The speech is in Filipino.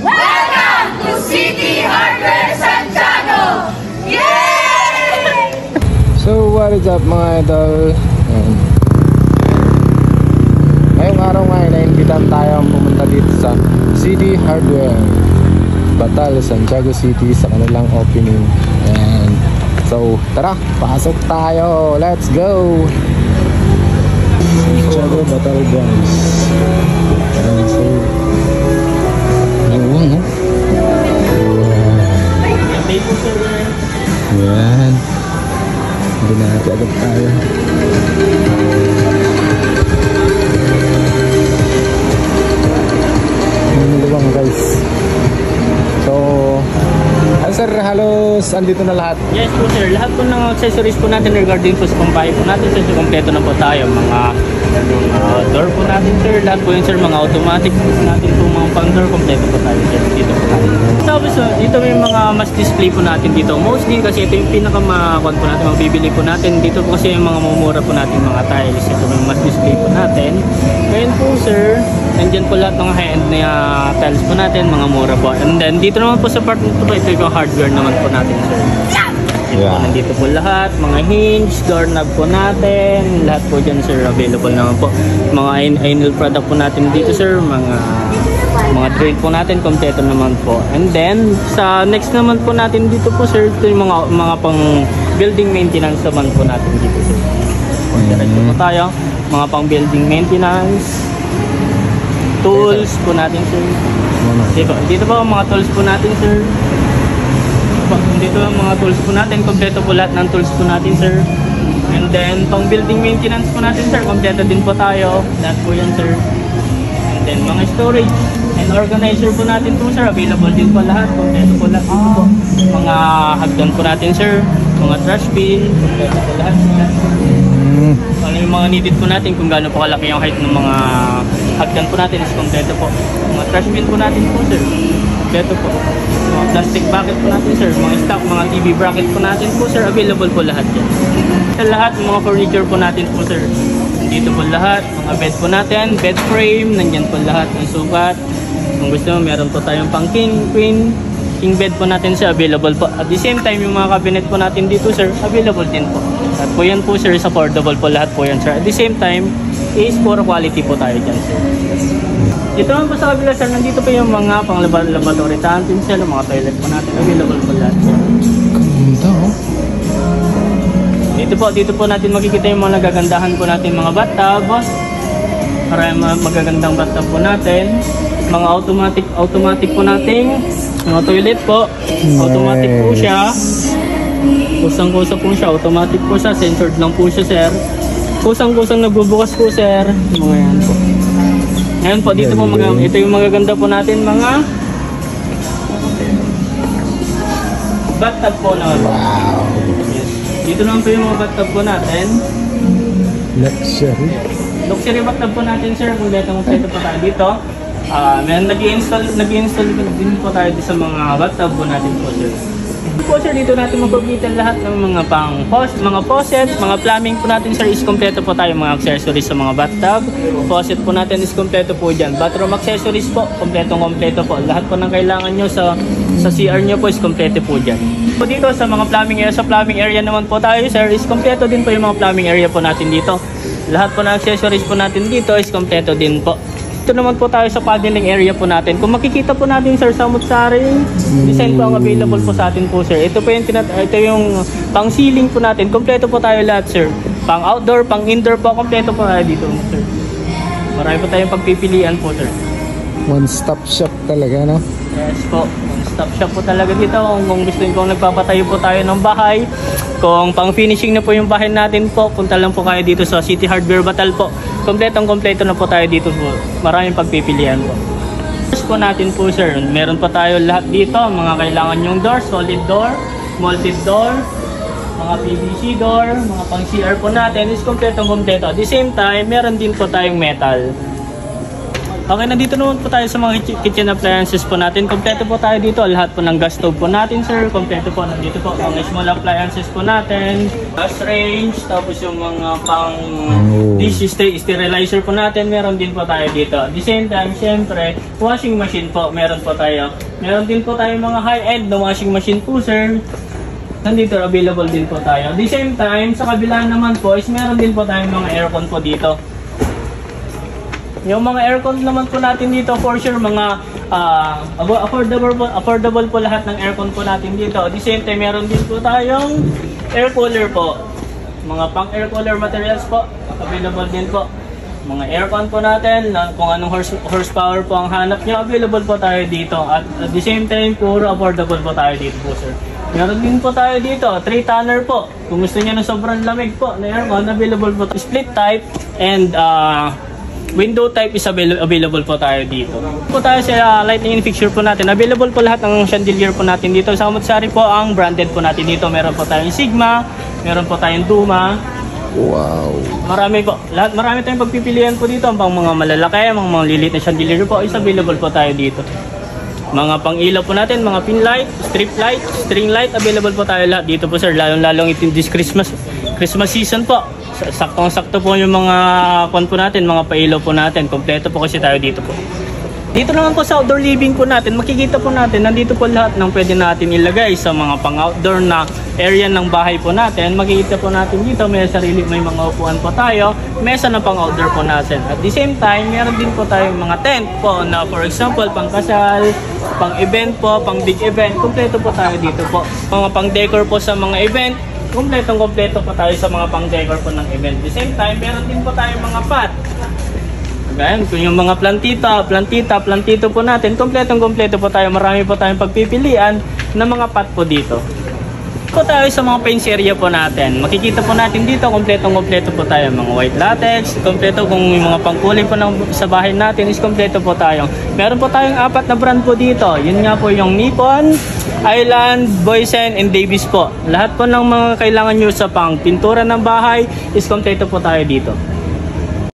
Welcome to City Hardware Santiago! Yay! So what is up mga idol? Ngayong araw nga na-invitahan tayo pumunta dito sa City Hardware Batal, Santiago City sa kanilang opening. And so tara, pasok tayo. Let's go! Santiago Batal guys. And so ayun, no? Yan. Hindi na natin agad tayo. Luwang guys. So sir, halos andito na lahat. Yes po sir, lahat po ng accessories po natin regarding po sa pampahay po natin sir, kompleto na po tayo. Mga door po natin sir, lahat po yun sir, mga automatic po natin po, mga pang door, kompleto po tayo sir, dito po tayo. So dito may mga mas display po natin dito, mostly kasi ito yung pinaka-makon po natin, mabibili po natin dito po kasi yung mga mumura po natin, mga tiles, ito yung mas display po natin. Ngayon po sir, nandyan po lahat ng high-end na tiles po natin, mga mura po. And then dito naman po sa part nito po, ito yung hardware naman po natin sir. Yeah. Nandito po lahat, mga hinge, doorknob po natin, lahat po dyan sir, available naman po. Mga annual product po natin dito sir, mga drill po natin, kompleto naman po. And then, sa next naman po natin dito po sir, ito yung mga pang building maintenance naman po natin dito sir. Diretso po tayo, mga pang building maintenance, tools po natin sir. Dito po mga tools po natin sir. Dito ang mga tools po natin, kompleto po lahat ng tools po natin sir. And then pang building maintenance po natin sir, kompleto din po tayo, lahat po yan sir. And then mga storage and organizer po natin po sir, available din po lahat, kompleto po lahat po. Mga hagdan po natin sir, mga trash bin, kompleto po lahat sir. Ano yung mga needed po natin, kung gaano po kalaki yung height ng mga hagdan po natin is kompleto po. Mga trash bin po natin po sir, kompleto po. Mga plastic bucket po natin sir, mga stock, mga TV bracket po natin po sir, available po lahat yan. Sa lahat, mga furniture po natin po sir, nandito po lahat. Mga bed po natin, bed frame, nandyan po lahat ng sukat. Kung gusto mo, meron po tayong pang king, queen, king bed po natin sir, available po. At the same time, yung mga cabinet po natin dito sir, available din po. At po yan po sir, is affordable po lahat po yan sir. At the same time, is for quality po tayo dyan sir. Dito naman po sa kabila sir, nandito po yung mga pang laboratory natin sir, mga toilet po natin, available po lahat sir. Dito po natin makikita yung mga nagagandahan po natin, mga bathtub. Maraming magagandang bathtub po natin. Mga automatic po natin, mga toilet po, automatic po siya. Kusang-kusa po siya, automatic po siya, censored lang po siya sir. Kusang-kusang nagbubukas po sir, mga yan po. Ngayon po, dito po, ito yung magaganda po natin, mga bathtub po naman. Wow! Yes. Dito naman po yung mga bathtub po natin. Luxury bathtub po natin sir, kung dito po tayo dito. Nag-i-install din po tayo sa mga bathtub po natin po sir. Po sir, dito natin magpagitan lahat ng mga mga faucet, mga plumbing po natin sir, is kompleto po tayo, mga accessories sa mga bathtub. Faucet po natin is kompleto po dyan. Bathroom accessories po, kompleto po. Lahat po ng kailangan nyo sa CR nyo po is kompleto po dyan. Po dito sa mga plumbing area naman po tayo sir, is kompleto din po yung mga plumbing area po natin dito. Lahat po ng accessories po natin dito is kompleto din po. Ito naman po tayo sa paneling area po natin. Kung makikita po natin sir, samut-saring design po ang available po sa atin po sir. Ito po yung pang ceiling po natin. Kompleto po tayo lahat sir. Pang outdoor, pang indoor po, kompleto po tayo dito sir. Marami po tayong pagpipilian po sir. One-stop shop talaga, no? Yes po, one-stop shop po talaga dito. Kung gusto nyo, kung nagpapatayo po tayo ng bahay, kung pang finishing na po yung bahay natin po, punta lang po kayo dito sa City Hardware Batal po. Kompleto na po tayo dito po. Maraming pagpipilian po. Doors po natin po sir, meron pa tayo lahat dito. Mga kailangan yung door, solid door, molded door, mga PVC door, mga pang CR po natin is kompleto. At the same time, meron din po tayong metal. Okay, nandito naman po tayo sa mga kitchen appliances po natin. Kompleto po tayo dito. Lahat po ng gas stove po natin, sir. Kompleto po. Nandito po ang small appliances po natin. Gas range. Tapos yung mga pang dish sterilizer po natin. Meron din po tayo dito. At the same time, syempre, washing machine po. Meron po tayo. Meron din po tayo mga high-end na washing machine po, sir. Nandito, available din po tayo. At the same time, sa kabila naman po is meron din po tayong mga aircon po dito. Yung mga aircon naman po natin dito, for sure, mga affordable po lahat ng aircon po natin dito. At the same time, meron din po tayong air cooler po. Mga pang air cooler materials po, available din po. Mga aircon po natin, kung anong horsepower po ang hanap nyo, available po tayo dito. At the same time, puro affordable po tayo dito po, sir. Meron din po tayo dito, 3-tonner po. Kung gusto nyo na sobrang lamig po na aircon, available po. Split type and window type is available po tayo dito. Po tayo sa lighting and fixture po natin. Available po lahat ng chandelier po natin dito. Sa Kamot-Sari po ang branded po natin dito. Meron po tayong Sigma, meron po tayong Duma. Wow. Marami po. Marami tayong pagpipilian po dito. Ang pang mga malalaki, mga lilit na chandelier po is available po tayo dito. Mga pang ilaw po natin, mga pin light, strip light, string light, available po tayo lahat dito po, sir. Lalong ito this Christmas season po. Saktong-sakto po yung mga kwan po natin, mga pailaw po natin. Kompleto po kasi tayo dito po. Dito naman po sa outdoor living po natin, makikita po natin, nandito po lahat ng pwede natin ilagay sa mga pang-outdoor na area ng bahay po natin. Makikita po natin dito, may mga upuan po tayo, mesa na pang-outdoor po natin. At the same time, meron din po tayong mga tent po na for example, pang-kasal, pang-event po, pang-big event. Kompleto po tayo dito po. Mga pang-decor po sa mga event, kompleto po tayo sa mga pang-decor po ng event. At the same time, meron din po tayong mga pot. Ayan, kung yung mga plantito po natin, kompleto po tayo. Marami po tayong pagpipilian ng mga pot po dito. Po tayo sa mga paints area po natin. Makikita po natin dito, kompleto po tayo. Mga white latex, kompleto kung yung mga pangkulay po sa bahay natin is kompleto po tayo. Meron po tayong 4 na brand po dito. Yun nga po yung Nippon, Island, Boysen, and Davis po. Lahat po ng mga kailangan nyo sa pang pintura ng bahay is kompleto po tayo dito.